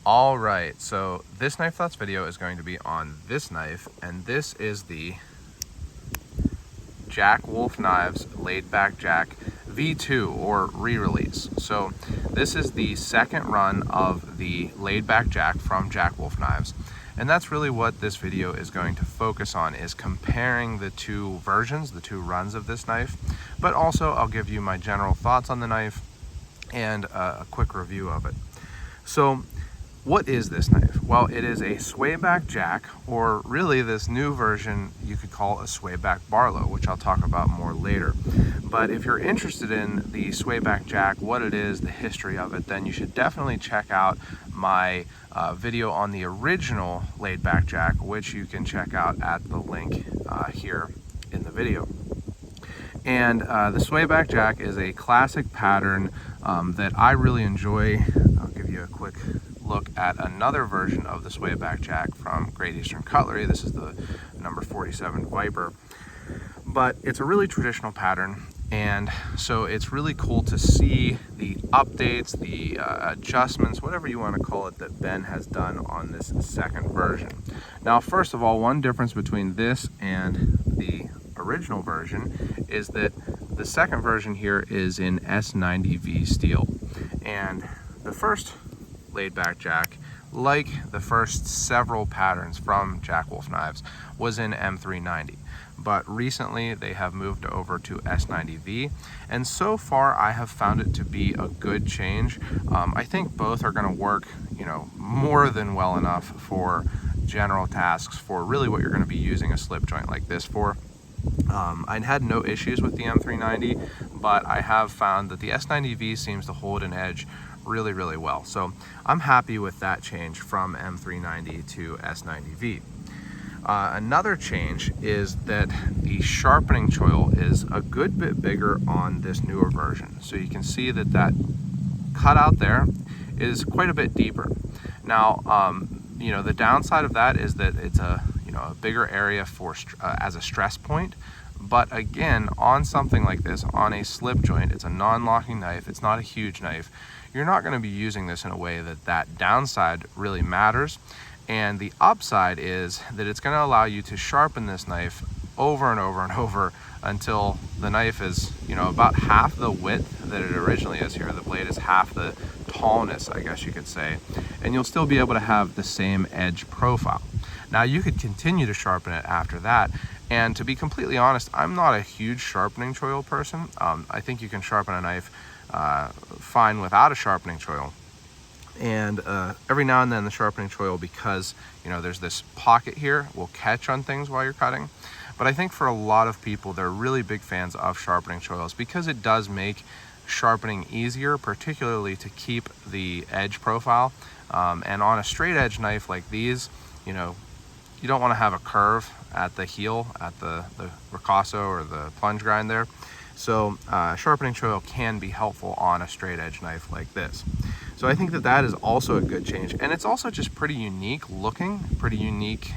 All right, so this Knife Thoughts video is going to be on this knife, and this is the Jack Wolf Knives Laid Back Jack V2 or Rerelease. So this is the second run of the Laid Back Jack from Jack Wolf Knives. And that's really what this video is going to focus on, is comparing the two versions, the two runs of this knife. But also I'll give you my general thoughts on the knife and a quick review of it. So what is this knife? Well, it is a swayback jack, or really this new version you could call a swayback Barlow, which I'll talk about more later. But if you're interested in the swayback jack, what it is, the history of it, then you should definitely check out my video on the original laid back jack, which you can check out at the link here in the video. And the swayback jack is a classic pattern that I really enjoy. I'll give you a quick look at another version of the swayback jack from Great Eastern Cutlery. This is the number 47 Viper, but it's a really traditional pattern, and so it's really cool to see the updates, the adjustments, whatever you want to call it, that Ben has done on this second version. Now, first of all, one difference between this and the original version is that the second version here is in S90V steel, and the first laid back jack, like the first several patterns from Jack Wolf Knives, was in M390, but recently they have moved over to S90V, and so far I have found it to be a good change. I think both are going to work, more than well enough for general tasks, for really what you're going to be using a slip joint like this for. I had no issues with the M390, but I have found that the S90V seems to hold an edge really well. So I'm happy with that change from M390 to S90V. Another change is that the sharpening choil is a good bit bigger on this newer version. So you can see that that cutout there is quite a bit deeper. Now, the downside of that is that it's a bigger area for as a stress point. But again, on something like this, on a slip joint, it's a non-locking knife, it's not a huge knife, you're not going to be using this in a way that downside really matters. And the upside is that it's going to allow you to sharpen this knife over and over and over until the knife is, about half the width that it originally is here. The blade is half the tallness, I guess you could say, and you'll still be able to have the same edge profile. Now, you could continue to sharpen it after that, and to be completely honest, I'm not a huge sharpening choil person. I think you can sharpen a knife fine without a sharpening choil. And every now and then the sharpening choil, because there's this pocket here, will catch on things while you're cutting. But I think for a lot of people, they're really big fans of sharpening choils because it does make sharpening easier, particularly to keep the edge profile. And on a straight edge knife like these, you don't want to have a curve at the heel, at the ricasso or the plunge grind there. So sharpening choil can be helpful on a straight edge knife like this. So I think that is also a good change. And it's also just pretty unique looking, pretty unique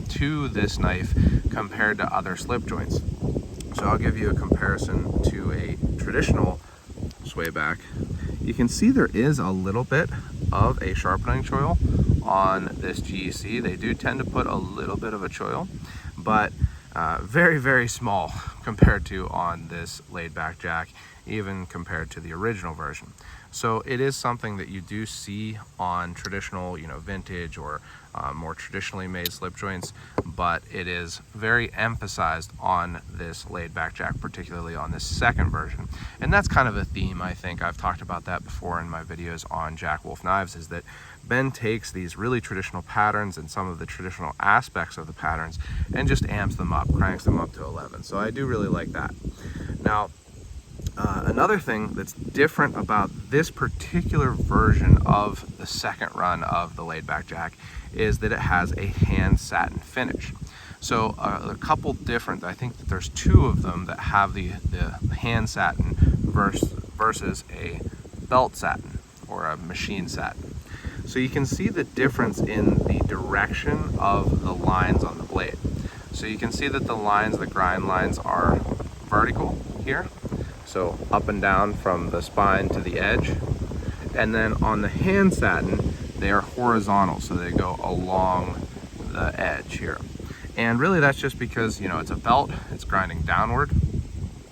to this knife compared to other slip joints. So I'll give you a comparison to a traditional swayback. You can see there is a little bit of a sharpening choil on this GEC. They do tend to put a little bit of a choil, but very small compared to on this laid back jack, even compared to the original version. So it is something that you do see on traditional, vintage or more traditionally made slip joints, but it is very emphasized on this laid back jack, particularly on this second version. And that's kind of a theme, I think. I've talked about that before in my videos on Jack Wolf Knives, is that Ben takes these really traditional patterns and some of the traditional aspects of the patterns and just amps them up, cranks them up to 11. So I do really like that. Now, another thing that's different about this particular version of the second run of the laid back jack is that it has a hand satin finish. So a couple different, I think that there's two of them that have the hand satin versus a belt satin or a machine satin. So you can see the difference in the direction of the lines on the blade. So you can see that the lines, the grind lines, are vertical here. So up and down from the spine to the edge. And then on the hand satin, they are horizontal, so they go along the edge here. And really that's just because, you know, it's a belt, it's grinding downward.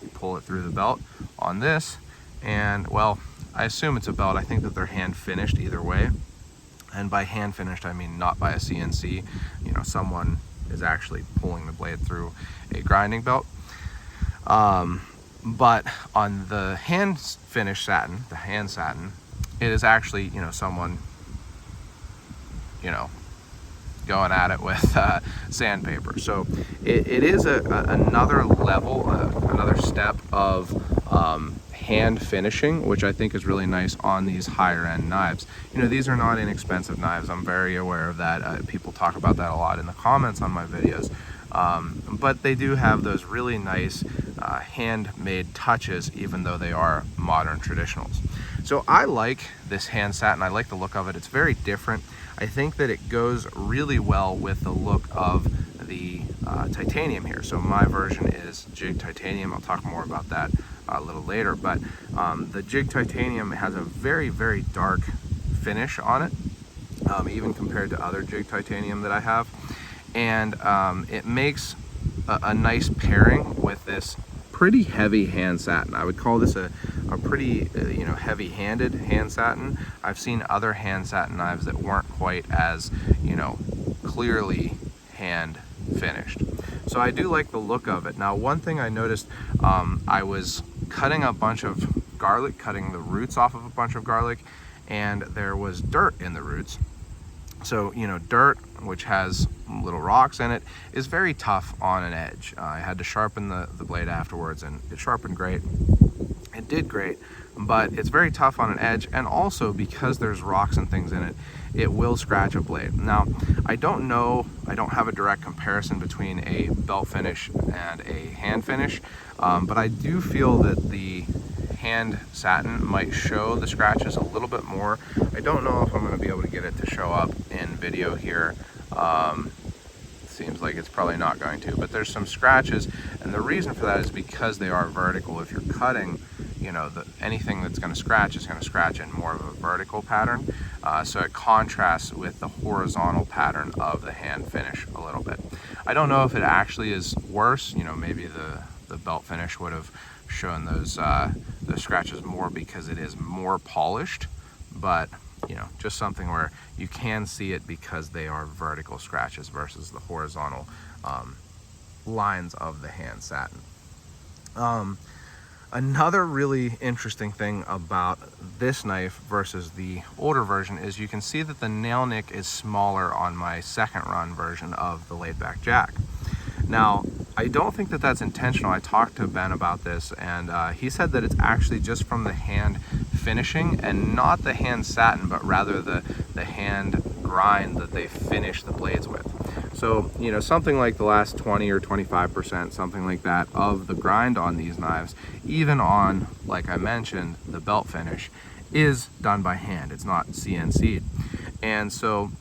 You pull it through the belt on this, and well, I assume it's a belt. I think that they're hand finished either way. And by hand finished, I mean not by a CNC. You know, someone is actually pulling the blade through a grinding belt. But on the hand finished satin, the hand satin, it is actually, you know, someone, you know, going at it with sandpaper. So it is another level, another step of hand finishing, which I think is really nice on these higher end knives. You know, these are not inexpensive knives. I'm very aware of that. People talk about that a lot in the comments on my videos. But they do have those really nice handmade touches, even though they are modern traditionals. So I like this hand satin. I like the look of it. It's very different. I think that it goes really well with the look of the titanium here. So my version is Jigged titanium. I'll talk more about that a little later, but the Jigged titanium has a very, very dark finish on it, even compared to other Jigged titanium that I have. And it makes a nice pairing with this pretty heavy hand satin. I would call this a pretty you know, heavy-handed hand satin. I've seen other hand satin knives that weren't quite as, you know, clearly hand finished. So I do like the look of it. Now, one thing I noticed, I was cutting a bunch of garlic, cutting the roots off of a bunch of garlic, and there was dirt in the roots. So, you know, dirt, which has little rocks in it, is very tough on an edge. I had to sharpen the blade afterwards, and it sharpened great. It did great, but it's very tough on an edge, and also because there's rocks and things in it, it will scratch a blade. Now, I don't know, I don't have a direct comparison between a belt finish and a hand finish, but I do feel that the hand satin might show the scratches a little bit more. I don't know if I'm going to be able to get it to show up in video here. Seems like it's probably not going to, but there's some scratches, and the reason for that is because they are vertical. If you're cutting, you know, anything that's going to scratch is going to scratch in more of a vertical pattern, so it contrasts with the horizontal pattern of the hand finish a little bit. I don't know if it actually is worse. You know, maybe the belt finish would have shown those scratches more because it is more polished, but you know, just something where you can see it because they are vertical scratches versus the horizontal lines of the hand satin. Another really interesting thing about this knife versus the older version is you can see that the nail nick is smaller on my second run version of the laid back jack. Now, I don't think that that's intentional. I talked to Ben about this, and he said that it's actually just from the hand finishing and not the hand satin, but rather the hand grind that they finish the blades with. So, you know, something like the last 20 or 25%, something like that, of the grind on these knives, even on, like I mentioned, the belt finish, is done by hand. It's not CNC'd. And so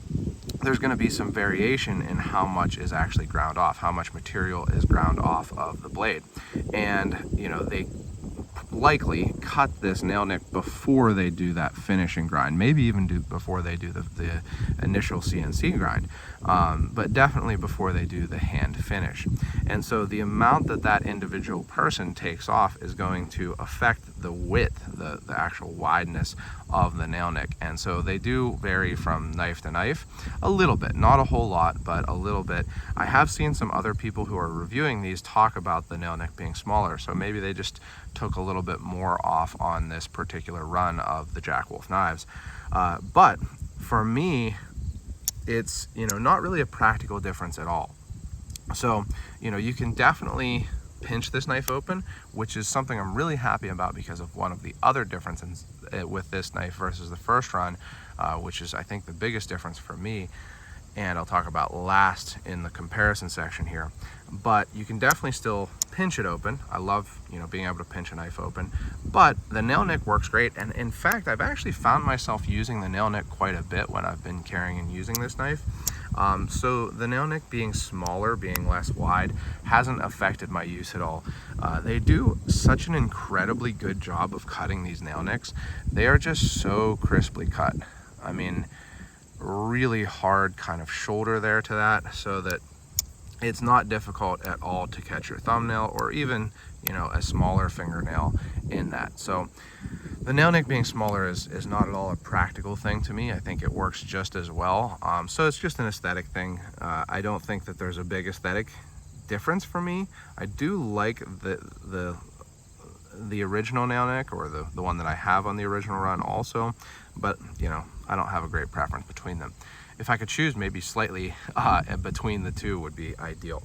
there's going to be some variation in how much is actually ground off, how much material is ground off of the blade. And, you know, they likely cut this nail nick before they do that finishing grind, maybe even before they do the initial CNC grind, but definitely before they do the hand finish. And so the amount that that individual person takes off is going to affect the width, the actual wideness of the nail nick. And so they do vary from knife to knife a little bit, not a whole lot, but a little bit. I have seen some other people who are reviewing these talk about the nail nick being smaller, so maybe they just took a little bit more off on this particular run of the Jack Wolf knives. But for me, it's, you know, not really a practical difference at all. So, you know, you can definitely pinch this knife open, which is something I'm really happy about because of one of the other differences with this knife versus the first run, which is, I think, the biggest difference for me, and I'll talk about last in the comparison section here. But you can definitely still pinch it open. I love, you know, being able to pinch a knife open, but the nail nick works great. And in fact, I've actually found myself using the nail nick quite a bit when I've been carrying and using this knife. So the nail nick being smaller, being less wide, hasn't affected my use at all. They do such an incredibly good job of cutting these nail nicks. They are just so crisply cut. I mean, really hard kind of shoulder there to that, so that it's not difficult at all to catch your thumbnail or even, you know, a smaller fingernail in that. So the nail nick being smaller is not at all a practical thing to me. I think it works just as well. So it's just an aesthetic thing. I don't think that there's a big aesthetic difference for me. I do like the original nail nick, or the one that I have on the original run also, but you know, I don't have a great preference between them. If I could choose, maybe slightly between the two would be ideal.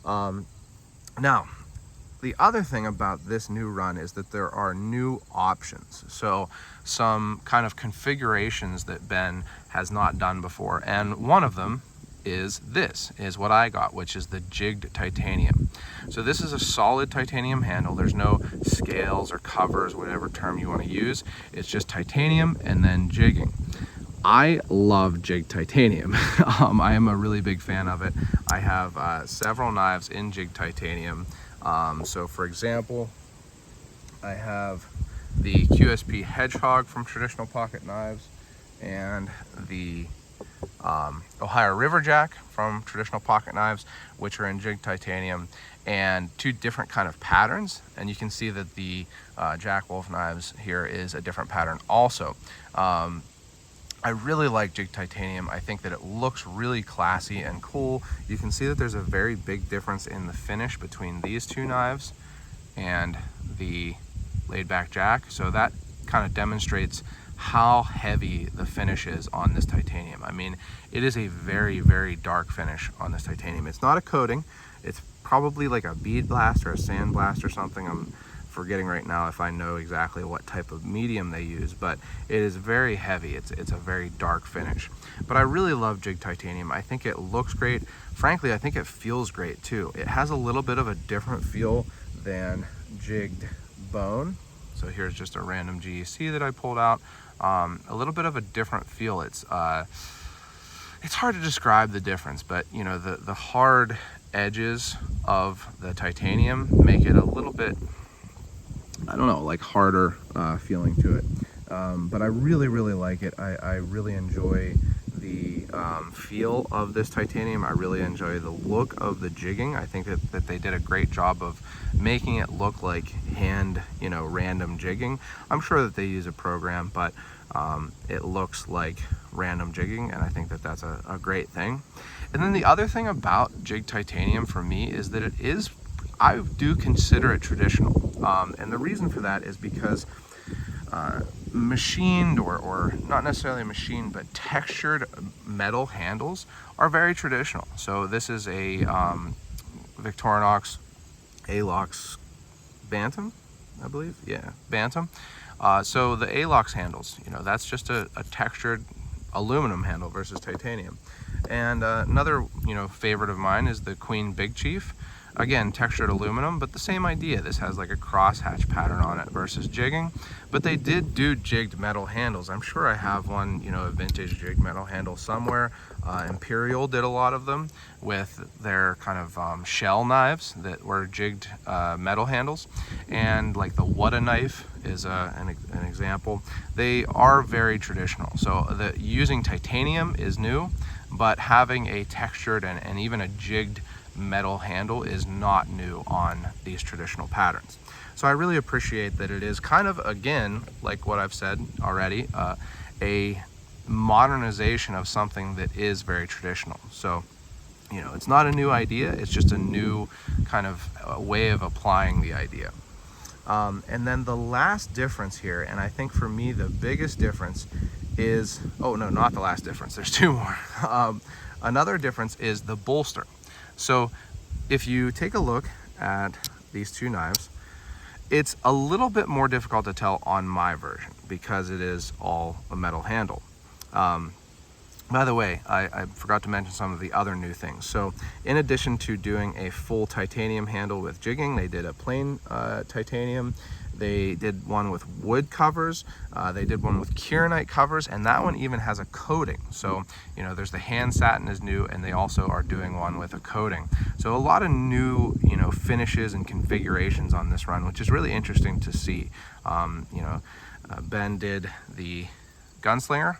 Now, the other thing about this new run is that there are new options. So some kind of configurations that Ben has not done before. And one of them is what I got, which is the Jigged titanium. So this is a solid titanium handle. There's no scales or covers, whatever term you want to use. It's just titanium and then jigging. I love Jigged titanium. I am a really big fan of it. I have several knives in Jigged titanium. So for example, I have the QSP Hedgehog from Traditional Pocket Knives, and the Ohio Riverjack from Traditional Pocket Knives, which are in Jigged titanium, and two different kind of patterns. And you can see that the Jack Wolf knives here is a different pattern also. I really like Jigged titanium. I think that it looks really classy and cool. You can see that there's a very big difference in the finish between these two knives and the laid back Jack. So that kind of demonstrates how heavy the finish is on this titanium. I mean, it is a very, very dark finish on this titanium. It's not a coating. It's probably like a bead blast or a sand blast or something. I'm forgetting right now if I know exactly what type of medium they use, but it is very heavy. It's a very dark finish. But I really love Jigged titanium. I think it looks great. Frankly, I think it feels great too. It has a little bit of a different feel than Jigged bone. So here's just a random GEC that I pulled out. A little bit of a different feel. It's hard to describe the difference, but you know, the hard edges of the titanium make it a little bit, I don't know, like harder feeling to it. But I really, really like it. I really enjoy the feel of this titanium. I really enjoy the look of the jigging. I think that they did a great job of making it look like hand, you know, random jigging. I'm sure that they use a program, but it looks like random jigging, and I think that that's a great thing. And then the other thing about Jigged titanium for me is that I do consider it traditional. And the reason for that is because machined, or not necessarily machined, but textured metal handles are very traditional. So this is a Victorinox Alox Bantam, I believe. Yeah, Bantam. So the Alox handles, you know, that's just a textured aluminum handle versus titanium. And another, you know, favorite of mine is the Queen Big Chief. Again, textured aluminum, but the same idea. This has like a crosshatch pattern on it versus jigging, but they did do jigged metal handles. I'm sure I have one, you know, a vintage jigged metal handle somewhere. Imperial did a lot of them with their kind of shell knives that were jigged metal handles, and like the Wada knife is an example. They are very traditional. So using titanium is new, but having a textured and even a jigged metal handle is not new on these traditional patterns. So I really appreciate that it is kind of, again, like what I've said already, a modernization of something that is very traditional. So, you know, it's not a new idea, it's just a new kind of way of applying the idea. And then the last difference here, and I think for me the biggest difference is, oh no, not the last difference, there's two more. Another difference is the bolster. So if you take a look at these two knives, it's a little bit more difficult to tell on my version because it is all a metal handle. By the way, I forgot to mention some of the other new things. So in addition to doing a full titanium handle with jigging, they did a plain titanium. They did one with wood covers, they did one with kieranite covers, and that one even has a coating. So, you know, there's the hand satin is new, and they also are doing one with a coating. So a lot of new, you know, finishes and configurations on this run, which is really interesting to see. Ben did the Gunslinger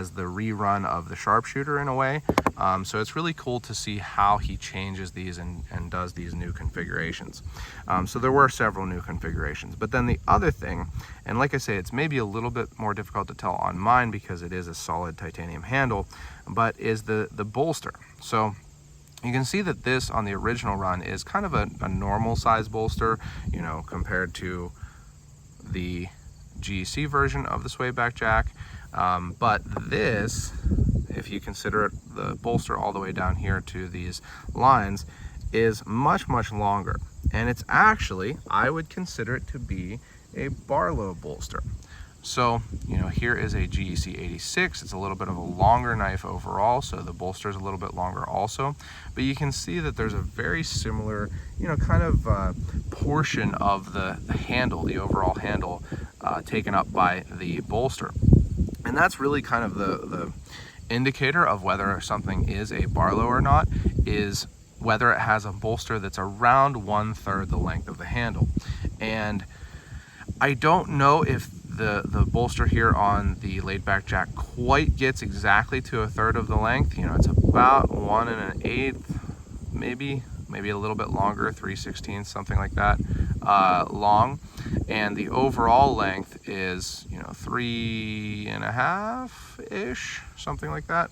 as the rerun of the sharpshooter in a way. So it's really cool to see how he changes these and does these new configurations. So there were several new configurations. But then the other thing, and like I say, it's maybe a little bit more difficult to tell on mine because it is a solid titanium handle, but is the bolster. So you can see that this on the original run is kind of a normal size bolster, you know, compared to the GEC version of the swayback jack. But this, if you consider it, the bolster all the way down here to these lines, is much, much longer. And it's actually, I would consider it to be a Barlow bolster. So, you know, here is a GEC 86. It's a little bit of a longer knife overall, so the bolster is a little bit longer also. But you can see that there's a very similar, you know, kind of portion of the handle, the overall handle, taken up by the bolster. And that's really kind of the indicator of whether something is a Barlow or not, is whether it has a bolster that's around 1/3 the length of the handle. And I don't know if the bolster here on the laid back jack quite gets exactly to 1/3 of the length. You know, it's about 1 1/8, maybe a little bit longer, 3/16, something like that, long. And the overall length is, you know, 3.5-ish, something like that.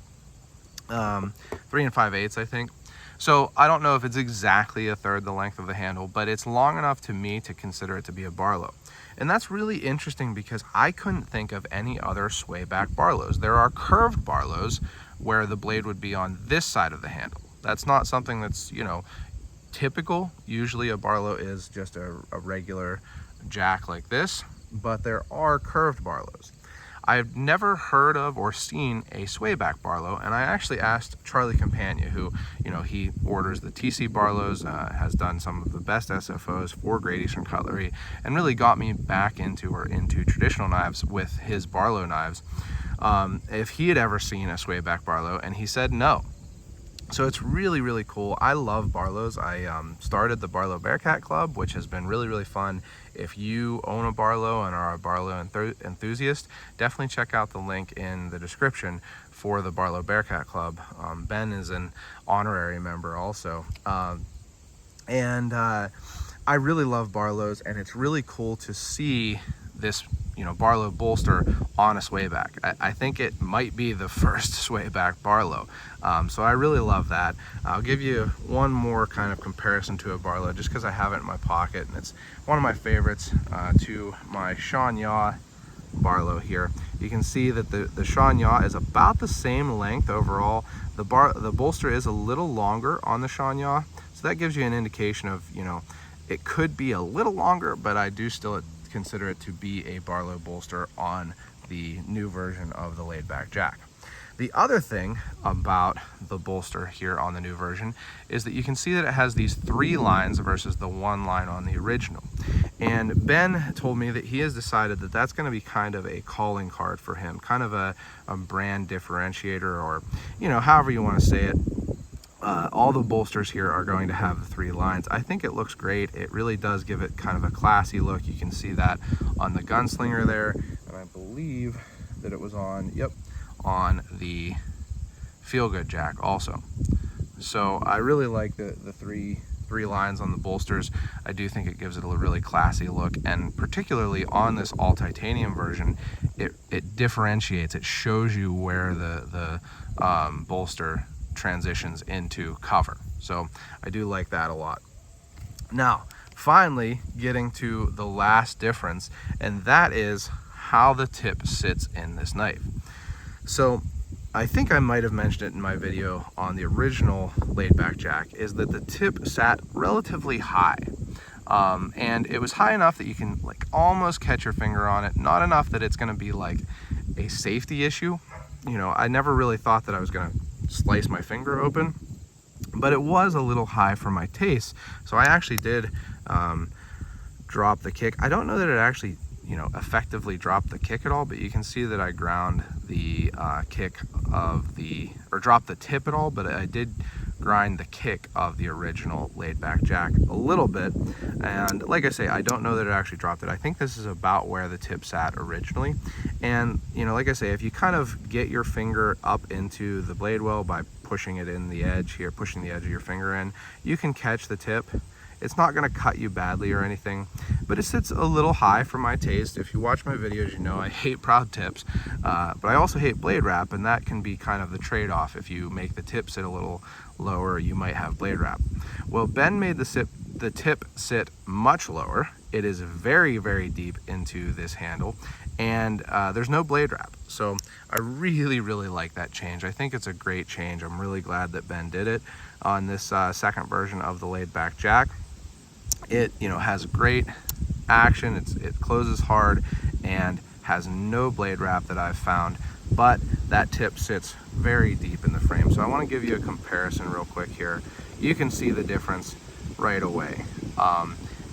3 5/8, I think. So I don't know if it's exactly 1/3 the length of the handle, but it's long enough to me to consider it to be a Barlow. And that's really interesting because I couldn't think of any other swayback Barlows. There are curved Barlows where the blade would be on this side of the handle. That's not something that's, you know, typical. Usually a Barlow is just a regular jack like this, but there are curved Barlows. I've never heard of or seen a swayback Barlow, and I actually asked Charlie Campagna, who, you know, he orders the TC Barlows, has done some of the best SFOs for Great Eastern Cutlery, and really got me back into traditional knives with his Barlow knives, if he had ever seen a swayback Barlow, and he said no. So it's really, really cool. I love Barlows. I started the Barlow Bearcat Club, which has been really, really fun. If you own a Barlow and are a Barlow enthusiast, definitely check out the link in the description for the Barlow Bearcat Club. Ben is an honorary member also. I really love Barlows, and it's really cool to see this, you know, Barlow bolster on a swayback. I think it might be the first swayback Barlow. So I really love that. I'll give you one more kind of comparison to a Barlow just because I have it in my pocket, and it's one of my favorites, to my Sean Yaw Barlow here. You can see that the Sean Yaw is about the same length overall. The bolster is a little longer on the Sean Yaw, so that gives you an indication of, you know, it could be a little longer, but I do still consider it to be a Barlow bolster on the new version of the laid back jack. The other thing about the bolster here on the new version is that you can see that it has these 3 lines versus the 1 line on the original. And Ben told me that he has decided that that's going to be kind of a calling card for him, kind of a brand differentiator, or, you know, however you want to say it. All the bolsters here are going to have the 3 lines. I think it looks great. It really does give it kind of a classy look. You can see that on the Gunslinger there, and I believe that it was on, yep, on the Feel Good jack also. So I really like the three lines on the bolsters. I do think it gives it a really classy look, and particularly on this all titanium version, it differentiates. It shows you where the bolster transitions into cover. So I do like that a lot. Now, finally getting to the last difference, and that is how the tip sits in this knife. So I think I might have mentioned it in my video on the original laid back jack, is that the tip sat relatively high. And it was high enough that you can like almost catch your finger on it, not enough that it's going to be like a safety issue. You know, I never really thought that I was going to slice my finger open, but it was a little high for my taste. So I actually did drop the kick. I don't know that it actually, you know, effectively dropped the kick at all, but you can see that I ground the kick of the, or dropped the tip at all, but I did grind the kick of the original laid back jack a little bit. And like I say, I don't know that it actually dropped it. I think this is about where the tip sat originally. And you know, like I say, if you kind of get your finger up into the blade well by pushing it in the edge here, pushing the edge of your finger in, you can catch the tip. It's not going to cut you badly or anything, but it sits a little high for my taste. If you watch my videos, you know I hate proud tips, but I also hate blade wrap, and that can be kind of the trade-off. If you make the tip sit a little lower, you might have blade wrap. Well, Ben made the tip sit much lower. It is very, very deep into this handle, and there's no blade wrap. So I really, really like that change. I think it's a great change. I'm really glad that Ben did it on this second version of the laid back jack. It, you know, has great action. It closes hard and has no blade wrap that I've found, but that tip sits very deep in the frame. So I want to give you a comparison real quick here. You can see the difference right away,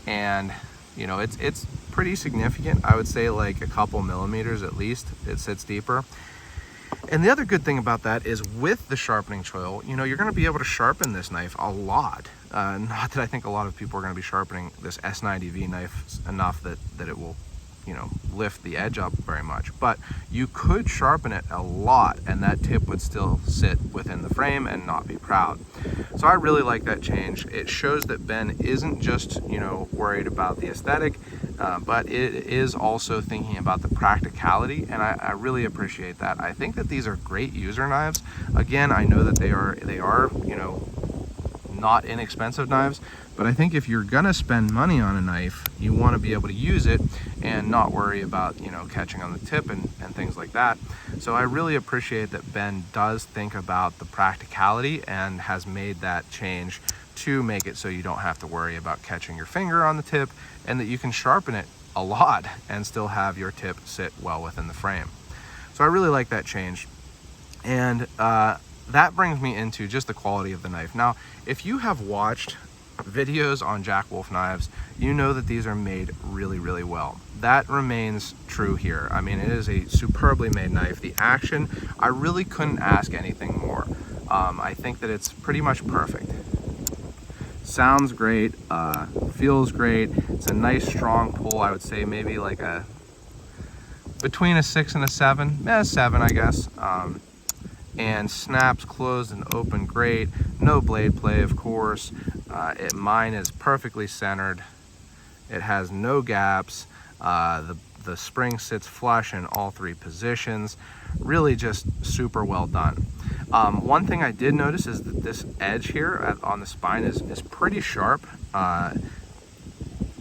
and you know, it's pretty significant. I would say like a couple millimeters at least. It sits deeper. And the other good thing about that is with the sharpening choil, you know, you're going to be able to sharpen this knife a lot. Not that I think a lot of people are going to be sharpening this S90V knife enough that it will, you know, lift the edge up very much, but you could sharpen it a lot and that tip would still sit within the frame and not be proud. So I really like that change. It shows that Ben isn't just, you know, worried about the aesthetic, but it is also thinking about the practicality, and I really appreciate that. I think that these are great user knives. Again, I know that they are, you know, not inexpensive knives, but I think if you're gonna spend money on a knife, you want to be able to use it and not worry about, you know, catching on the tip and things like that. So I really appreciate that Ben does think about the practicality and has made that change to make it so you don't have to worry about catching your finger on the tip, and that you can sharpen it a lot and still have your tip sit well within the frame. So I really like that change. And that brings me into just the quality of the knife. Now, if you have watched videos on Jack Wolf knives, you know that these are made really, really well. That remains true here. I mean, it is a superbly made knife. The action, I really couldn't ask anything more. I think that it's pretty much perfect. Sounds great, feels great. It's a nice strong pull. I would say maybe like between a 6 and a 7, 7 I guess. And snaps closed and open great. No blade play, of course. Mine is perfectly centered. It has no gaps. The spring sits flush in all 3 positions. Really just super well done. One thing I did notice is that this edge here on the spine is pretty sharp.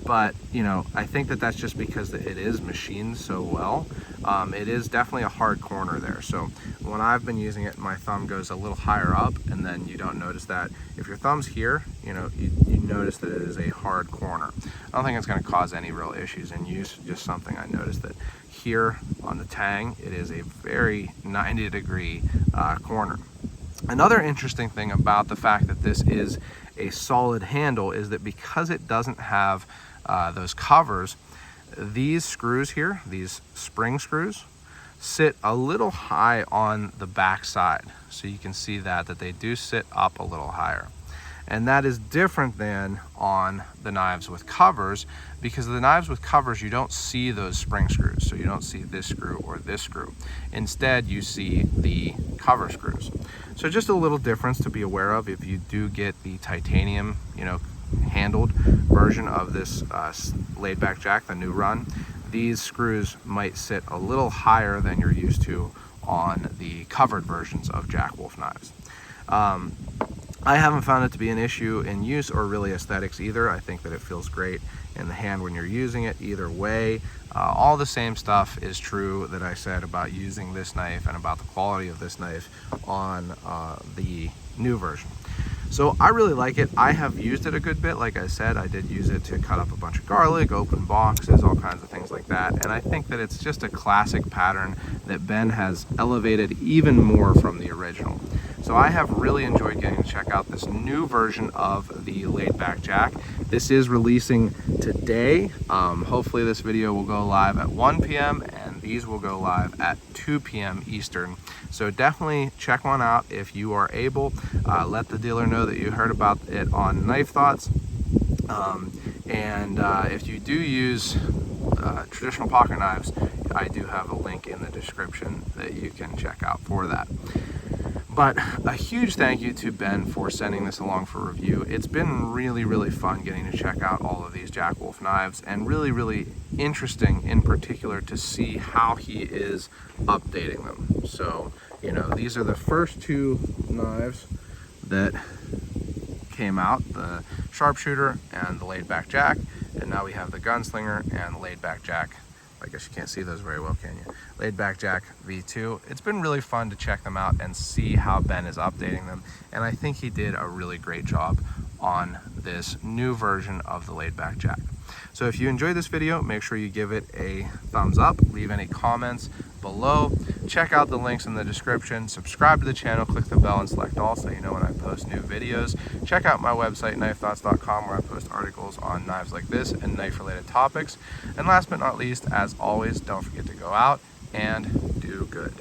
But you know, I think that that's just because it is machined so well. It is definitely a hard corner there. So when I've been using it, my thumb goes a little higher up, and then you don't notice that. If your thumb's here, you know, you notice that it is a hard corner. I don't think it's going to cause any real issues in use. Just something I noticed that here on the tang, it is a very 90-degree corner. Another interesting thing about the fact that this is a solid handle is that because it doesn't have those covers, these screws here, these spring screws, sit a little high on the back side. So you can see that they do sit up a little higher. And that is different than on the knives with covers, because the knives with covers, you don't see those spring screws. So you don't see this screw or this screw. Instead, you see the cover screws. So just a little difference to be aware of if you do get the titanium, you know, handled version of this laid back jack, the new run. These screws might sit a little higher than you're used to on the covered versions of Jack Wolf knives. I haven't found it to be an issue in use or really aesthetics either. I think that it feels great in the hand when you're using it either way. All the same stuff is true that I said about using this knife and about the quality of this knife on the new version. So I really like it. I have used it a good bit. Like I said, I did use it to cut up a bunch of garlic, open boxes, all kinds of things like that. And I think that it's just a classic pattern that Ben has elevated even more from the original. So I have really enjoyed getting to check out this new version of the laid back jack. This is releasing today. Hopefully this video will go live at 1 p.m. and These will go live at 2 p.m. Eastern. So definitely check one out if you are able. Let the dealer know that you heard about it on Knife Thoughts. If you do use traditional pocket knives, I do have a link in the description that you can check out for that. But a huge thank you to Ben for sending this along for review. It's been really fun getting to check out all of these Jack Wolf knives, and really interesting in particular to see how he is updating them. So, you know, these are the first two knives that came out, the sharpshooter and the laid back jack, and now we have the gunslinger and the laid back jack. I guess you can't see those very well, can you? Laid back jack V2. It's been really fun to check them out and see how Ben is updating them, and I think he did a really great job on this new version of the laid back jack. So if you enjoyed this video, make sure you give it a thumbs up, leave any comments below, check out the links in the description, subscribe to the channel, click the bell and select all so you know when I post new videos. Check out my website, knifethoughts.com, where I post articles on knives like this and knife related topics. And last but not least, as always, don't forget to go out and do good.